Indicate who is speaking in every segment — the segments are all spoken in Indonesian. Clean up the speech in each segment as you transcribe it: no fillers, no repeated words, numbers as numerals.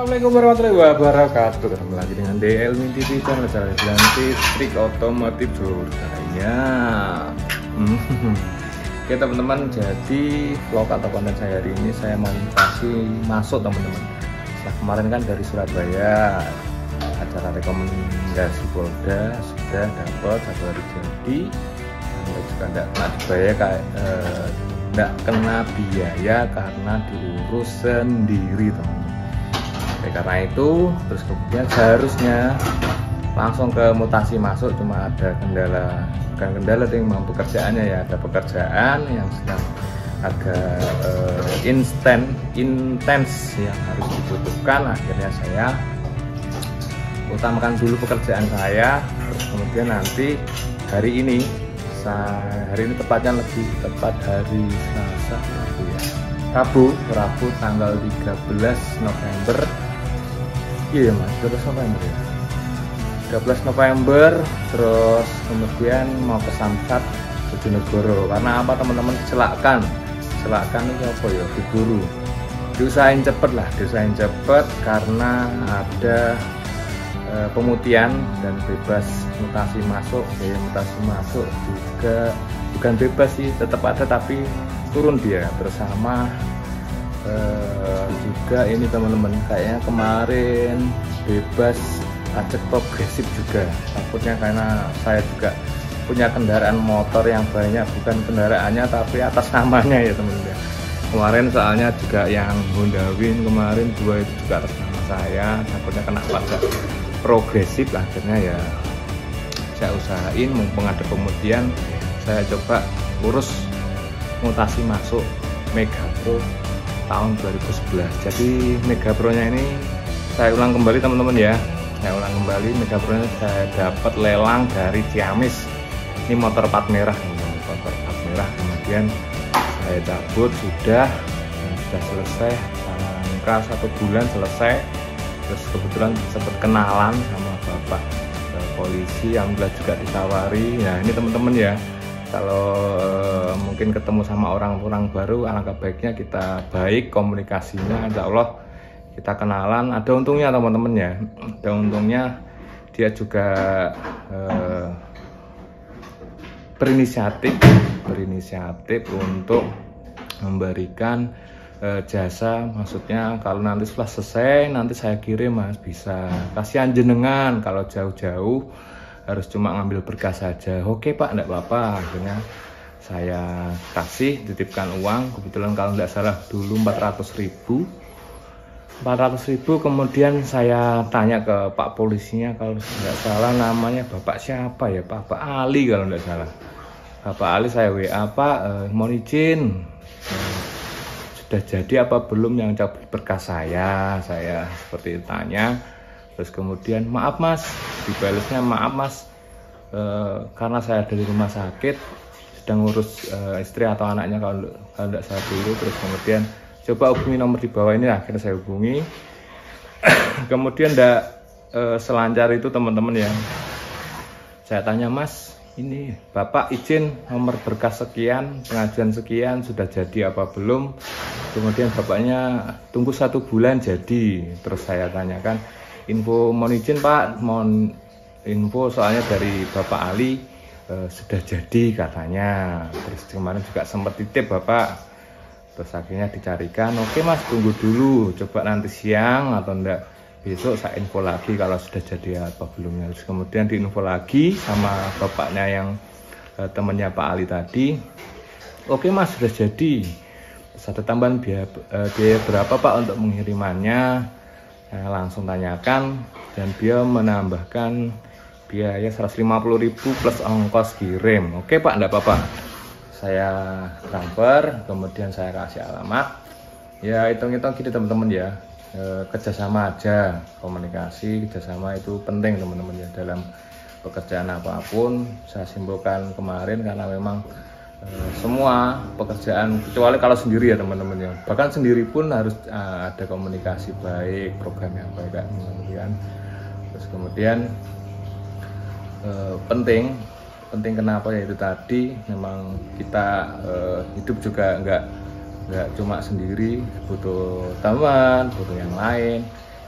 Speaker 1: Assalamualaikum warahmatullahi wabarakatuh. Ketemu lagi dengan DL TV channel ganti trik otomotif surganya. Oke teman-teman, jadi vlog atau konten saya hari ini saya mau kasih masuk teman-teman. Setelah kemarin kan dari Surabaya acara rekomendasi Polda sudah dapat 1 hari jadi, juga enggak kena biaya karena diurus sendiri teman-teman. Karena itu terus kemudian seharusnya langsung ke mutasi masuk, cuma ada kendala, bukan kendala yang memang pekerjaannya ya, ada pekerjaan yang sedang agak intens yang harus dibutuhkan. Akhirnya saya utamakan dulu pekerjaan saya, terus kemudian nanti hari ini tepatnya lebih tepat hari Selasa ya, Rabu tanggal 13 November. Iya mas, 13 November ya, 13 November. Terus kemudian mau ke Samsat Bojonegoro. Karena apa teman-teman? Kecelakaan itu apa ya, diburu, diusahain cepet karena ada pemutihan dan bebas mutasi masuk. Biaya mutasi masuk juga bukan bebas sih, tetap ada tapi turun dia bersama. Juga ini teman-teman, kayaknya kemarin bebas pajak progresif juga. Takutnya karena saya juga punya kendaraan motor yang banyak, bukan kendaraannya tapi atas namanya ya teman-teman. Kemarin soalnya juga yang Honda Win kemarin 2 itu juga atas nama saya, takutnya kena pajak progresif. Akhirnya ya saya usahain, mumpung ada pemutihan, saya coba urus mutasi masuk Mega Pro tahun 2011. Jadi Mega Pro nya ini saya ulang kembali teman-teman ya, Mega Pro nya saya dapat lelang dari Ciamis. Ini motor plat merah teman-teman, motor plat merah. Kemudian saya cabut, sudah selesai, angka 1 bulan selesai. Terus kebetulan sempat kenalan sama bapak polisi, alhamdulillah juga ditawari. Nah ini teman-teman ya, kalau mungkin ketemu sama orang baru, alangkah baiknya kita baik komunikasinya, insya Allah kita kenalan. Ada untungnya teman-teman ya, ada untungnya dia juga berinisiatif untuk memberikan jasa. Maksudnya kalau nanti setelah selesai nanti saya kirim mas, bisa. Kasihan jenengan kalau jauh-jauh harus cuma ngambil berkas saja. Oke pak, enggak apa-apa. Akhirnya saya kasih, titipkan uang. Kebetulan kalau enggak salah dulu 400.000. Kemudian saya tanya ke pak polisinya, kalau enggak salah namanya bapak siapa ya, Bapak Ali kalau enggak salah. Bapak Ali saya WA, Pak mohon izin, sudah jadi apa belum yang cabut berkas saya seperti itu tanya. Terus kemudian maaf mas, dibalasnya maaf mas, karena saya dari rumah sakit sedang ngurus istri atau anaknya kalau tidak salah dulu. Terus kemudian coba hubungi nomor di bawah ini. Akhirnya saya hubungi. Kemudian tidak selancar itu teman-teman ya, saya tanya mas, ini bapak izin nomor berkas sekian, pengajuan sekian, sudah jadi apa belum? Kemudian bapaknya tunggu 1 bulan jadi. Terus saya tanyakan info, mohon izin pak, mohon info soalnya dari Bapak Ali sudah jadi katanya. Terus kemarin juga sempat titip bapak. Terus akhirnya dicarikan, oke mas tunggu dulu, coba nanti siang atau enggak besok saya info lagi kalau sudah jadi apa belumnya. Terus kemudian diinfo lagi sama bapaknya yang temannya Pak Ali tadi, oke mas sudah jadi. Terus ada tambahan biaya berapa pak untuk pengirimannya? Saya langsung tanyakan dan dia menambahkan biaya 150.000 plus ongkos kirim. Oke pak, enggak apa-apa. Saya transfer, kemudian saya kasih alamat. Ya hitung-hitung gini teman-teman ya, kerjasama aja, komunikasi, kerjasama itu penting teman-teman ya dalam pekerjaan apapun. Saya simpulkan kemarin karena memang semua pekerjaan, kecuali kalau sendiri ya teman-teman ya, bahkan sendiri pun harus ada komunikasi baik, program yang baik kemudian. Terus kemudian penting kenapa ya itu tadi, memang kita hidup juga nggak cuma sendiri, butuh teman, butuh yang lain.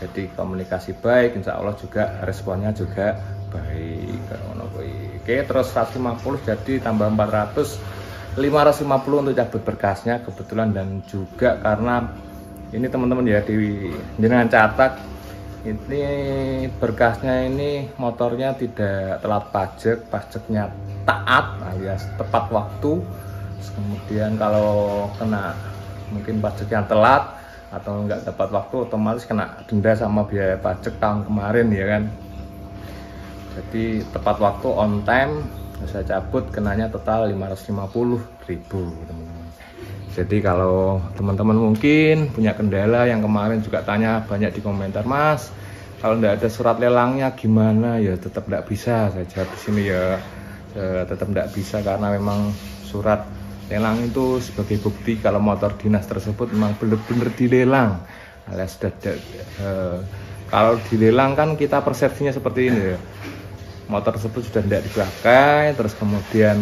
Speaker 1: Jadi komunikasi baik, insya Allah juga responnya juga baik. Oke, terus 150 jadi tambah 400, 550 untuk cabut berkasnya kebetulan. Dan juga karena ini teman-teman ya, dengan catat ini berkasnya ini motornya tidak telat pajak, pajaknya taat alias tepat waktu. Kemudian kalau kena mungkin pajak yang telat atau nggak tepat waktu, otomatis kena denda sama biaya pajak tahun kemarin ya kan. Jadi tepat waktu, on time, saya cabut kenanya total 550.000 teman-teman. Jadi kalau teman-teman mungkin punya kendala yang kemarin juga tanya banyak di komentar, Mas, kalau nggak ada surat lelangnya gimana? Ya tetap nggak bisa, saya jawab di sini ya, tetap nggak bisa karena memang surat lelang itu sebagai bukti kalau motor dinas tersebut memang benar-benar dilelang. Alias kalau dilelang kan kita persepsinya seperti ini ya, motor tersebut sudah tidak dipakai, terus kemudian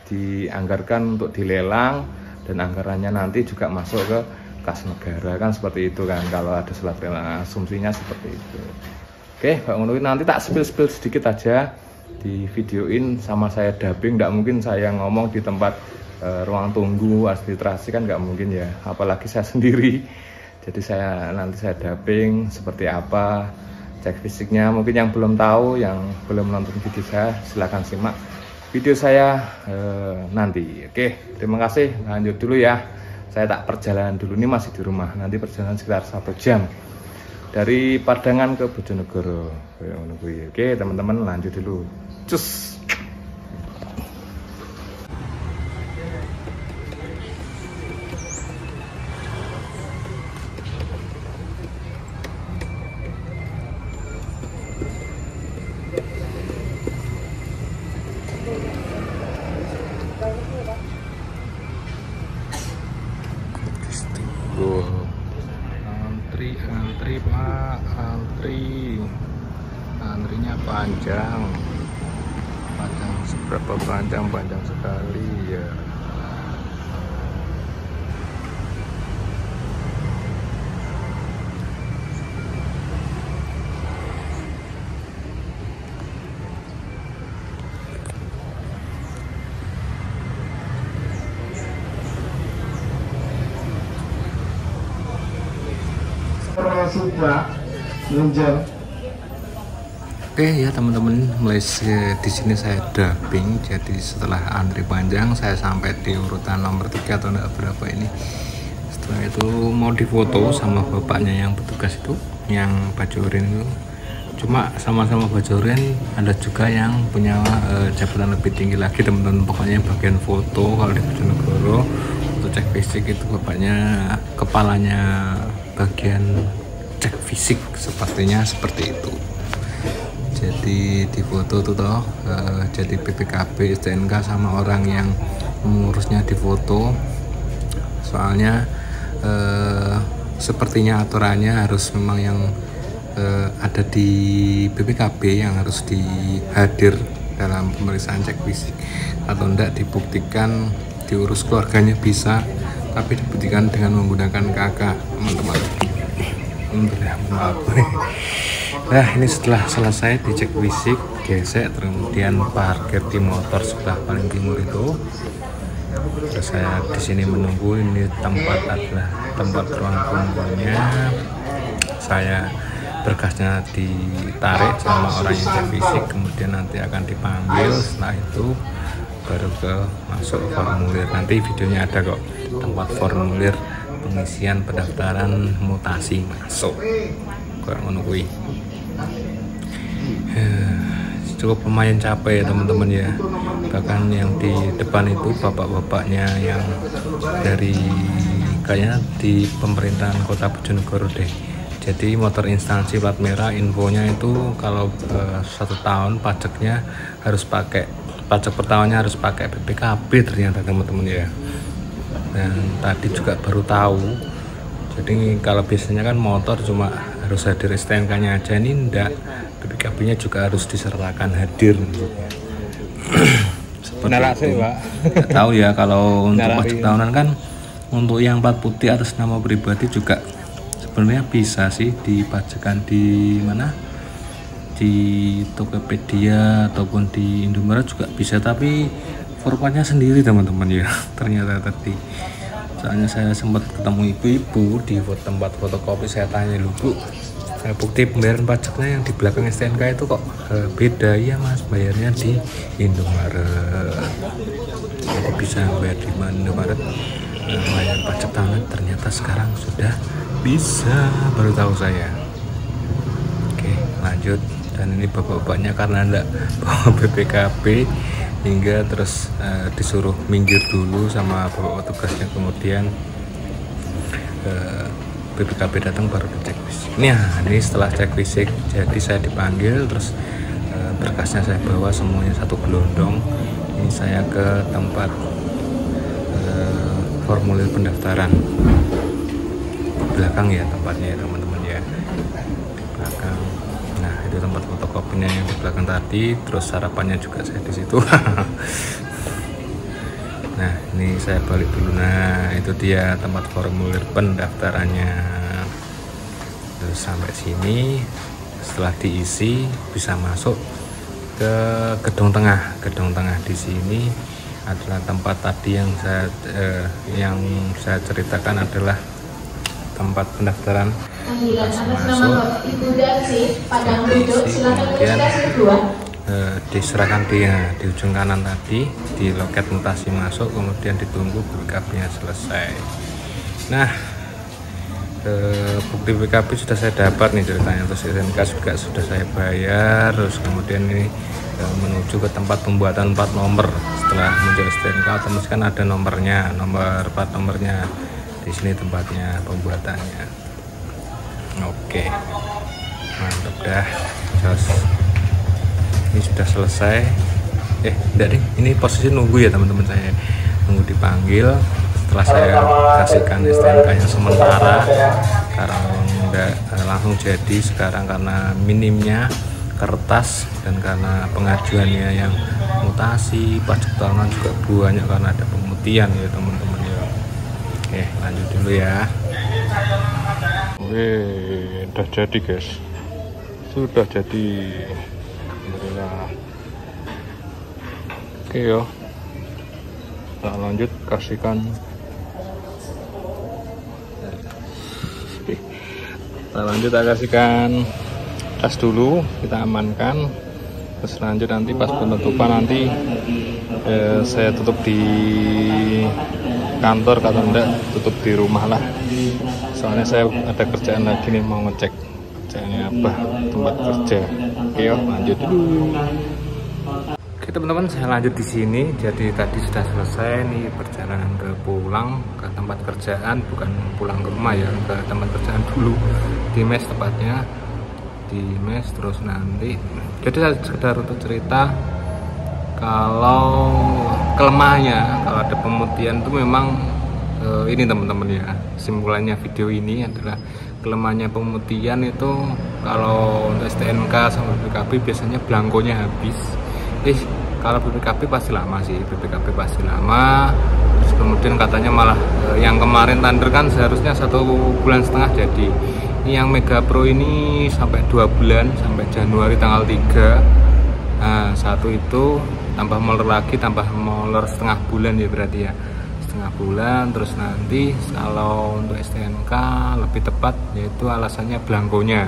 Speaker 1: dianggarkan untuk dilelang, dan anggarannya nanti juga masuk ke kas negara kan, seperti itu kan kalau ada surat lelang, asumsinya seperti itu. Oke, Pak Ngono, nanti tak spill sedikit aja di videoin sama saya dubbing. Nggak mungkin saya ngomong di tempat ruang tunggu administrasi kan, nggak mungkin ya, apalagi saya sendiri. Jadi nanti saya dubbing seperti apa, cek fisiknya. Mungkin yang belum tahu, yang belum nonton video saya, silahkan simak video saya nanti. Oke, terima kasih. Lanjut dulu ya, saya tak perjalanan dulu, ini masih di rumah, nanti perjalanan sekitar 1 jam dari Padangan ke Bojonegoro. Oke teman-teman, lanjut dulu, cus. Antri Pak, antrinya panjang seberapa panjang sekali ya.
Speaker 2: Sudah menjauh.
Speaker 1: Oke ya teman-teman, Malaysia di sini saya dubbing. Jadi setelah antri panjang, saya sampai di urutan nomor 3 atau enggak berapa ini. Setelah itu mau difoto sama bapaknya yang petugas itu, yang baju oranye itu. Cuma sama-sama baju oranye, ada juga yang punya jabatan lebih tinggi lagi teman-teman. Pokoknya bagian foto kalau di Bojonegoro untuk cek fisik itu bapaknya, kepalanya bagian cek fisik, sepertinya seperti itu. Jadi di foto tuh toh, jadi BPKB STNK sama orang yang mengurusnya di foto. Soalnya sepertinya aturannya harus memang yang ada di BPKB yang harus dihadir dalam pemeriksaan cek fisik, atau enggak dibuktikan diurus keluarganya bisa, tapi dibuktikan dengan menggunakan kakak teman-teman. Nah ini setelah selesai dicek fisik, gesek, kemudian parkir di motor sebelah paling timur itu. Terus saya di sini menunggu, ini adalah tempat ruang tunggunya. Saya berkasnya ditarik sama orang yang cek fisik, kemudian nanti akan dipanggil. Setelah itu baru ke masuk formulir. Nanti videonya ada kok, tempat formulir pengisian pendaftaran mutasi masuk. Menunggu cukup lumayan capek ya teman-teman ya. Bahkan yang di depan itu bapak-bapaknya yang dari kayaknya di pemerintahan kota Bojonegoro deh. Jadi motor instansi plat merah, infonya itu kalau 1 tahun pajaknya harus pakai, pajak pertamanya harus pakai BPKB ternyata teman-teman ya. Dan tadi juga baru tahu. Jadi kalau biasanya kan motor cuma harus hadir STNK-nya aja, ini enggak, BPKB-nya juga harus disertakan hadir. Seperti itu. Nggak tahu ya kalau untuk pajak tahunan kan, untuk yang plat putih atas nama pribadi juga sebenarnya sebenarnya bisa sih dipajakan di mana, di Tokopedia ataupun di Indomaret juga bisa, tapi formatnya sendiri teman-teman ya. Ternyata tadi soalnya saya sempat ketemu ibu-ibu di tempat fotokopi, saya tanya, "Lu Bu, bukti pembayaran pajaknya yang di belakang STNK itu kok beda?" "Iya Mas, bayarnya di Indomaret." Jadi bisa bayar di Indomaret, bayar pajak tahunan. Ternyata sekarang sudah bisa, baru tahu saya. Oke, lanjut. Dan ini bapak-bapaknya karena enggak bawa BPKB hingga terus disuruh minggir dulu sama bapak petugasnya, kemudian BPKB datang baru dicek fisik. Nah, ini setelah cek fisik, jadi saya dipanggil, terus berkasnya saya bawa semuanya satu gelondong. Ini saya ke tempat formulir pendaftaran belakang ya tempatnya ya teman-teman ya, di belakang. Nah, itu tempat fotokopinya yang di belakang tadi, terus sarapannya juga saya di situ. Nah, ini saya balik dulu. Nah, itu dia tempat formulir pendaftarannya. Terus sampai sini, setelah diisi bisa masuk ke gedung tengah. Gedung tengah di sini adalah tempat tadi yang saya ceritakan, adalah tempat pendaftaran. Masuk, kemudian diserahkan dia di ujung kanan tadi di loket mutasi masuk, kemudian ditunggu BPKB-nya selesai. Nah, bukti BPKB sudah saya dapat nih ceritanya, terus STNK juga sudah saya bayar, terus kemudian ini menuju ke tempat pembuatan plat nomor. Setelah muncul STNK otomatis kan ada nomornya, nomor plat nomornya. Di sini tempatnya pembuatannya. Oke, mantap dah. Jos, ini sudah selesai. Enggak deh, ini posisi nunggu ya teman-teman, saya nunggu dipanggil. Setelah saya kasihkan STNK yang sementara, karena enggak langsung jadi sekarang karena minimnya kertas dan karena pengajuannya yang mutasi pajak tahunan juga banyak karena ada pemutihan ya teman-teman ya. Oke, lanjut dulu ya. Oke, udah jadi guys, sudah jadi, alhamdulillah. Oke yo, kita lanjut kasihkan. Kita lanjut kasihkan tas dulu, kita amankan. Terus lanjut nanti pas penutupan nanti saya tutup di kantor, kalau enggak tutup di rumah lah. Soalnya saya ada kerjaan lagi nih, mau ngecek kerjaannya apa, tempat kerja. Oke yuk, lanjut dulu. Oke teman-teman, saya lanjut di sini. Jadi tadi sudah selesai nih perjalanan pulang ke tempat kerjaan, bukan pulang ke rumah ya, ke tempat kerjaan dulu di mes tepatnya, di mes. Terus nanti, jadi saya sekedar untuk cerita kalau kelemahannya kalau ada pemutihan itu memang ini teman-teman ya, simpulannya video ini adalah kelemahannya pemutihan itu kalau untuk STNK sama BPKB biasanya belangkonya habis. Kalau BPKB pasti lama sih, BPKB pasti lama. Terus kemudian katanya malah yang kemarin tender kan seharusnya 1,5 bulan jadi. Ini yang Mega Pro ini sampai 2 bulan, sampai Januari tanggal 3. Nah, satu itu tambah molor lagi, tambah molor setengah bulan ya berarti ya, setengah bulan. Terus nanti kalau untuk STNK lebih tepat yaitu alasannya belangkonya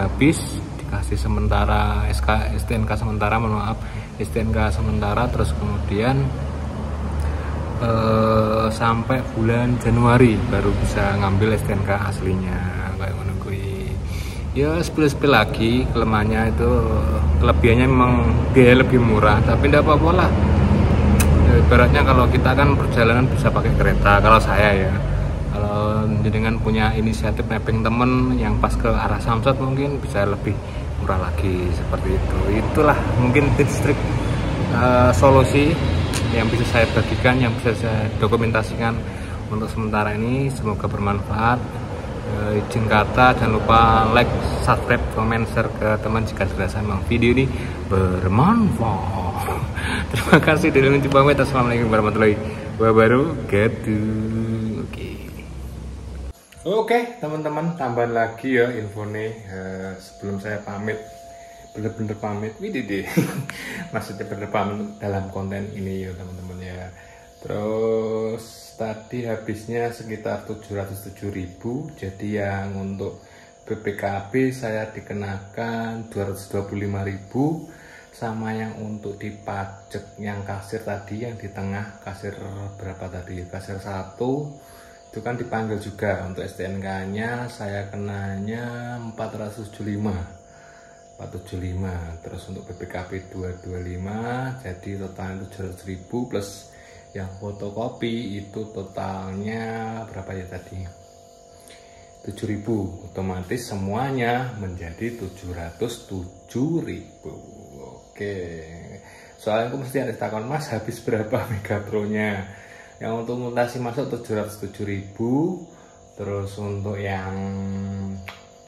Speaker 1: habis, dikasih sementara STNK sementara, mohon maaf, STNK sementara. Terus kemudian sampai bulan Januari baru bisa ngambil STNK aslinya kayak menunggui. Ya spill lagi kelemahannya itu, kelebihannya memang biaya lebih murah, tapi tidak apa-apa lah. Ibaratnya kalau kita kan perjalanan bisa pakai kereta, kalau saya ya, kalau dengan punya inisiatif mapping temen yang pas ke arah Samsat mungkin bisa lebih murah lagi, seperti itu. Itulah mungkin tips-trik solusi yang bisa saya bagikan, yang bisa saya dokumentasikan untuk sementara ini. Semoga bermanfaat. Izin kata, jangan lupa like, subscribe, komen, share ke teman jika dirasa memang video ini bermanfaat. Terima kasih, dan jumpa lagi. Assalamualaikum warahmatullahi wabarakatuh. Oke. Oke teman-teman, tambahan lagi ya info nih sebelum saya pamit, bener-bener pamit, widih deh. Maksudnya bener pamit dalam konten ini ya teman-teman ya. Terus tadi habisnya sekitar 707.000, jadi yang untuk BPKB saya dikenakan 225.000, sama yang untuk di pajak yang kasir tadi, yang di tengah kasir berapa tadi, kasir 1 itu kan dipanggil juga. Untuk STNK nya saya kenanya 475, terus untuk BPKB 225, jadi totalnya 700.000 plus yang fotokopi itu totalnya berapa ya tadi, 7.000, otomatis semuanya menjadi 707.000. Oke, soalnya aku mesti ada takon, Mas habis berapa Mega Pro nya? Yang untuk mutasi masuk 707.000, terus untuk yang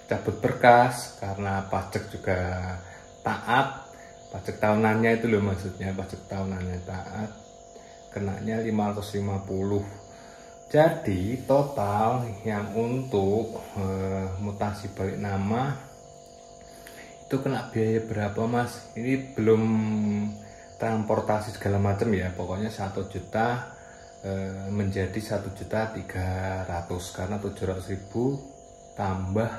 Speaker 1: cabut berkas karena pajak juga taat, pajak tahunannya itu loh, maksudnya pajak tahunannya taat, kenanya 550. Jadi total yang untuk mutasi balik nama itu kena biaya berapa Mas? Ini belum transportasi segala macam ya, pokoknya 1 juta menjadi 1.300.000 karena 700.000 tambah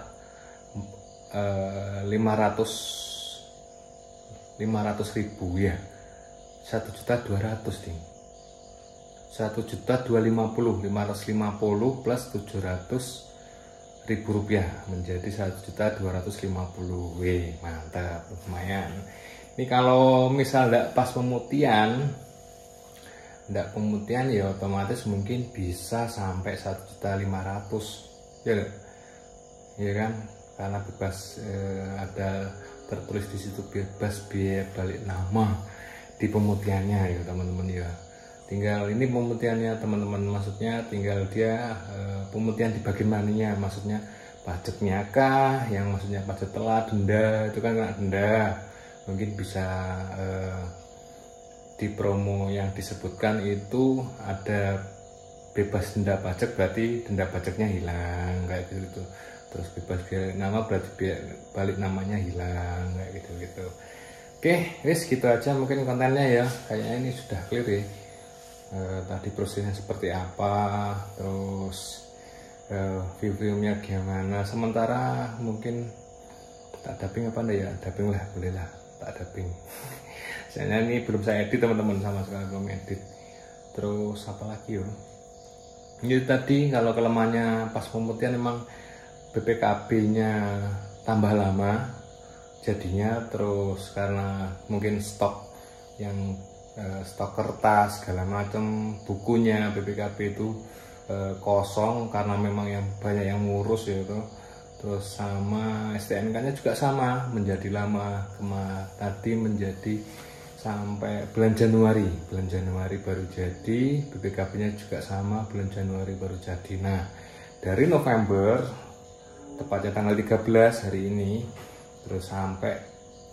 Speaker 1: 500.000 ya, 1.200.000 nih, 1.250.000, 550 plus 700.000 rupiah menjadi 1.250.000. Wih, mantap, lumayan. Ini kalau misal enggak pas pemutihan, ya otomatis mungkin bisa sampai 1.500.000 ya, ya kan, karena bebas ada tertulis di situ bebas biaya balik nama di pemutihannya ya teman-teman ya. Tinggal ini pemutihannya teman-teman, maksudnya tinggal dia pemutihan di bagian mananya, maksudnya pajaknya kah, yang maksudnya pajak telat, denda, itu kan kena denda, mungkin bisa di promo yang disebutkan itu ada bebas denda pajak, berarti denda pajaknya hilang kayak gitu. Terus bebas balik nama berarti balik namanya hilang kayak gitu. Oke, wis gitu aja mungkin kontennya ya, kayaknya ini sudah clear ya. Tadi prosesnya seperti apa, terus view-nya gimana. Sementara mungkin tak dubbing apa enggak ya, dubbing lah, boleh lah tak dubbing. Soalnya ini belum saya edit teman-teman, sama sekali belum edit. Terus apa lagi yo? Ini tadi kalau kelemahannya pas pemutihan memang BPKB-nya tambah lama jadinya, terus karena mungkin stok yang stok kertas segala macam, bukunya BPKB itu kosong karena memang yang banyak yang ngurus ya itu. Terus sama STNK-nya juga sama, menjadi lama, tadi menjadi sampai bulan Januari baru jadi, BPKB-nya juga sama, bulan Januari baru jadi. Nah, dari November tepatnya tanggal 13 hari ini, terus sampai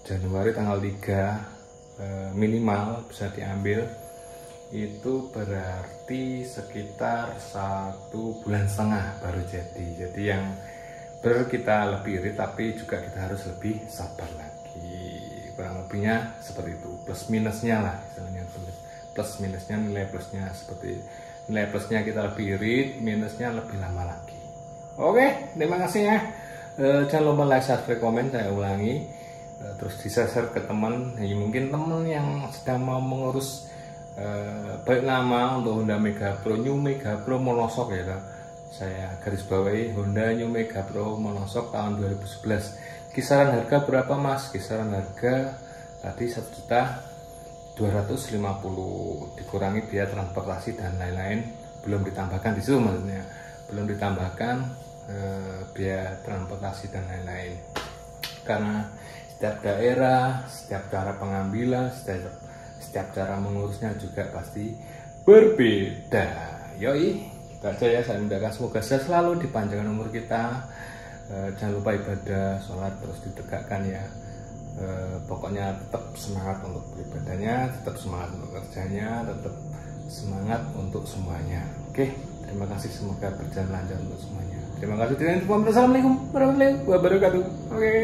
Speaker 1: Januari tanggal 3 minimal bisa diambil, itu berarti sekitar 1,5 bulan baru jadi. Jadi yang kita lebih irit, tapi juga kita harus lebih sabar lagi, kurang lebihnya seperti itu, plus minusnya lah istilahnya, plus minusnya, nilai plusnya seperti nilai plusnya kita lebih irit, minusnya lebih lama lagi. Oke, terima kasih ya. Jangan lupa like, subscribe, komen, saya ulangi, terus di-share ke teman, ya, mungkin teman yang sedang mau mengurus balik nama untuk Honda Mega Pro, New Mega Pro monoshock ya, saya garis bawahi Honda New Mega Pro monoshock tahun 2011. Kisaran harga berapa Mas? Kisaran harga tadi 1.250.000 dikurangi biaya transportasi dan lain-lain, belum ditambahkan di situ, maksudnya belum ditambahkan biaya transportasi dan lain-lain, karena setiap daerah, setiap cara pengambilan, setiap cara mengurusnya juga pasti berbeda. Yoi, itu aja ya, saya mendoakan semoga saya selalu dipanjangkan umur kita. Jangan lupa ibadah, sholat terus ditegakkan ya. Pokoknya tetap semangat untuk beribadahnya, tetap semangat untuk kerjanya, tetap semangat untuk semuanya. Oke. Terima kasih, semoga berjalan lancar untuk semuanya. Terima kasih. Assalamualaikum warahmatullahi wabarakatuh. Oke.